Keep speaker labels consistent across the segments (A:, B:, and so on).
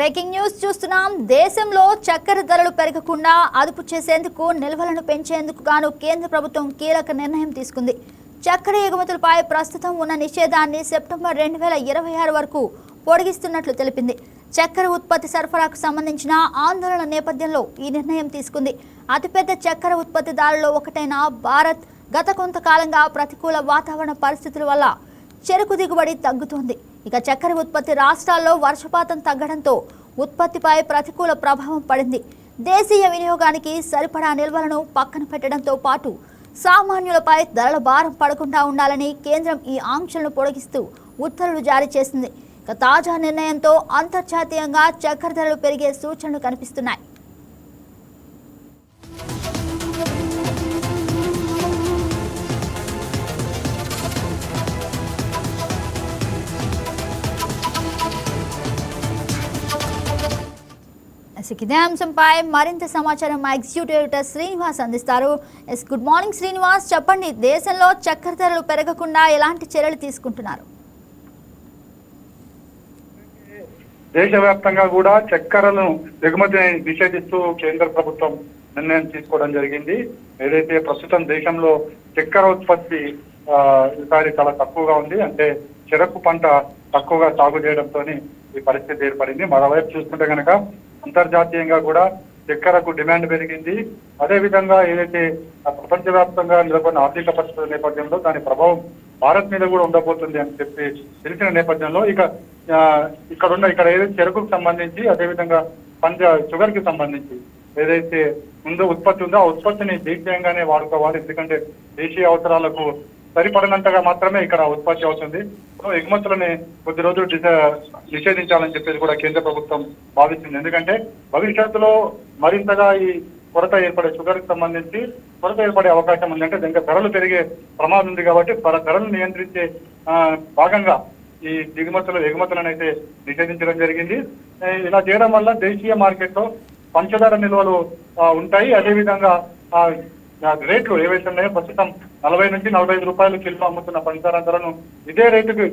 A: Breaking news చూస్తున్నాం. దేశంలో చక్కెర ధరలు పెరగకుండా అదుపు చేసేందుకు నిల్వలను పెంచేందుకు గాను కేంద్ర ప్రభుత్వం కీలక నిర్ణయం తీసుకుంది. చక్కెర ఎగుమతులపై ప్రస్తుతం ఉన్న నిషేధాన్ని సెప్టెంబర్ 2026 వరకు పొడిగిస్తున్నట్లు తెలిపింది. చక్కెర ఉత్పత్తి సరఫరాకు సంబంధించిన ఆందోళన నేపథ్యంలో ఈ నిర్ణయం తీసుకుంది. అతిపెద్ద చక్కెర ఉత్పత్తిదారుల్లో ఒకటైన భారత్ గత కొంతకాలంగా ప్రతికూల వాతావరణ పరిస్థితుల వల్ల చెరకు దిగుబడి తగ్గుతోంది. ఇక చక్కెర ఉత్పత్తి రాష్ట్రాల్లో వర్షపాతం తగ్గడంతో ఉత్పత్తిపై ప్రతికూల ప్రభావం పడింది. దేశీయ వినియోగానికి సరిపడా నిల్వలను పక్కన పెట్టడంతో పాటు సామాన్యులపై ధరల భారం పడకుండా ఉండాలని కేంద్రం ఈ ఆంక్షలను పొడిగిస్తూ ఉత్తర్వులు జారీ చేసింది. ఇక తాజా నిర్ణయంతో అంతర్జాతీయంగా చక్కెర ధరలు పెరిగే సూచనలు కనిపిస్తున్నాయి. ఇదే అంశంపై మరింత సమాచారం మా ఎగ్జిక్యూటివ్ ఎడిటర్ శ్రీనివాస్ అందిస్తారు. గుడ్ మార్నింగ్ శ్రీనివాస్, చెప్పండి, దేశంలో చక్కెర ధరలు పెరగకుండా ఎలాంటి చర్యలు తీసుకుంటున్నారు?
B: దేశవ్యాప్తంగా కూడా చక్కెరను ఎగుమతిని నిషేధిస్తూ కేంద్ర ప్రభుత్వం నిర్ణయం తీసుకోవడం జరిగింది. ఏదైతే ప్రస్తుతం దేశంలో చక్కెర ఉత్పత్తి ఈసారి చాలా తక్కువగా ఉంది, అంటే చెరకు పంట తక్కువగా సాగు చేయడంతో ఈ పరిస్థితి ఏర్పడింది. మరోవైపు చూసుకుంటే కనుక అంతర్జాతీయంగా కూడా చక్కెరకు డిమాండ్ పెరిగింది. అదేవిధంగా ఏదైతే ప్రపంచవ్యాప్తంగా నెలకొన్న ఆర్థిక పరిస్థితుల నేపథ్యంలో దాని ప్రభావం భారత్ మీద కూడా ఉండబోతుంది అని చెప్పి తెలిసిన నేపథ్యంలో ఇక్కడ ఏదైతే చెరుకుకు సంబంధించి అదేవిధంగా షుగర్ కి సంబంధించి ఏదైతే ముందు ఉత్పత్తి ఉందో ఆ ఉత్పత్తిని దేశీయంగానే వాడుకోవాలి. ఎందుకంటే దేశీయ అవసరాలకు సరిపడినంతగా మాత్రమే ఇక్కడ ఉత్పత్తి అవుతుంది. ఎగుమతులని కొద్ది రోజులు నిషేధించాలని చెప్పేసి కూడా కేంద్ర ప్రభుత్వం భావిస్తుంది. ఎందుకంటే భవిష్యత్తులో మరింతగా ఈ కొరత ఏర్పడే షుగర్ కి సంబంధించి కొరత ఏర్పడే అవకాశం ఉంది. అంటే ఇంకా ధరలు పెరిగే ప్రమాదం ఉంది కాబట్టి ధరలు నియంత్రించే భాగంగా ఈ ఎగుమతులను అయితే నిషేధించడం జరిగింది. ఇలా చేయడం వల్ల దేశీయ మార్కెట్లో పంచదార నిల్వలు ఉంటాయి. అదేవిధంగా రేట్లు ఏవైతే ఉన్నాయో ప్రస్తుతం 40 నుంచి 45 రూపాయలు కిలో అమ్ముతున్న పంచదార ధరను ఇదే రేటుకి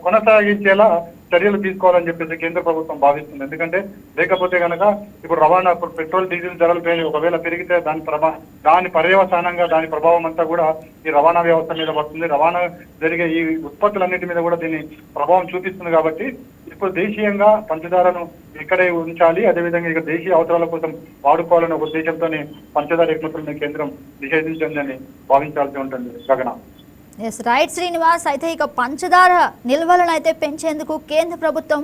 B: కొనసాగించేలా చర్యలు తీసుకోవాలని చెప్పేసి కేంద్ర ప్రభుత్వం భావిస్తుంది. ఎందుకంటే లేకపోతే కనుక ఇప్పుడు రవాణా పెట్రోల్ డీజిల్ ధరలు ఒకవేళ పెరిగితే దాని పర్యవసానంగా దాని ప్రభావం అంతా కూడా ఈ రవాణా వ్యవస్థ మీద పడుతుంది. రవాణా జరిగే ఈ ఉత్పత్తులన్నిటి మీద కూడా దీని ప్రభావం చూపిస్తుంది. కాబట్టి ఇప్పుడు దేశీయంగా పంచదారను ఇక్కడే ఉంచాలి, అదేవిధంగా ఇక దేశీయ అవసరాల కోసం వాడుకోవాలనే ఉద్దేశంతోనే పంచదార ఎగుమతులను కేంద్రం నిషేధించిందని భావించాల్సి ఉంటుంది. గగన
A: రైట్ శ్రీనివాస్, అయితే ఇక పంచదార నిల్వలను అయితే పెంచేందుకు కేంద్ర ప్రభుత్వం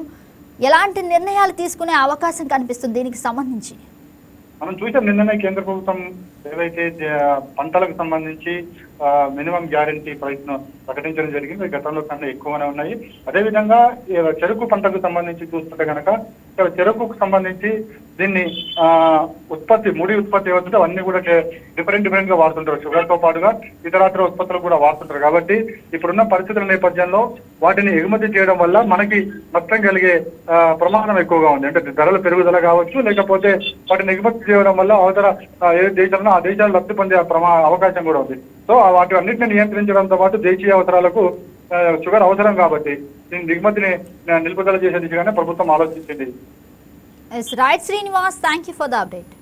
A: ఎలాంటి నిర్ణయాలు తీసుకునే అవకాశం కనిపిస్తుంది? దీనికి సంబంధించి
B: మనం చూసాం నిన్ననే కేంద్ర ప్రభుత్వం ఏవైతే పంటలకు సంబంధించి మినిమం గ్యారంటీ ప్రైస్ ను ప్రకటించడం జరిగింది. గతంలో కన్నా ఎక్కువనే ఉన్నాయి. అదేవిధంగా చెరుకు పంటకు సంబంధించి చూస్తుంటే కనుక ఇక్కడ చెరుకుకు సంబంధించి దీన్ని ముడి ఉత్పత్తి ఏవైతుందో అవన్నీ కూడా డిఫరెంట్ గా వాడుతుంటారు. షుగర్ తో పాటుగా ఇతరాతర ఉత్పత్తులు కూడా వాడుతుంటారు. కాబట్టి ఇప్పుడున్న పరిస్థితుల నేపథ్యంలో వాటిని ఎగుమతి చేయడం వల్ల మనకి నష్టం కలిగే ప్రమాణం ఎక్కువగా ఉంది. అంటే ధరల పెరుగుదల కావచ్చు, లేకపోతే వాటిని ఎగుమతి చేయడం వల్ల అవతల ఏ దేశంలో ఆ దేశాలు లబ్ధి పొందే అవకాశం కూడా ఉంది. సో వాటి అన్నింటిని నియంత్రించడంతో పాటు దేశీయ అవసరాలకు షుగర్ అవసరం కాబట్టి దీని దిగుమతిని నిలుపుదల చేసే దిశగానే ప్రభుత్వం ఆలోచించింది.
A: Right Srinivas, thank you for the update.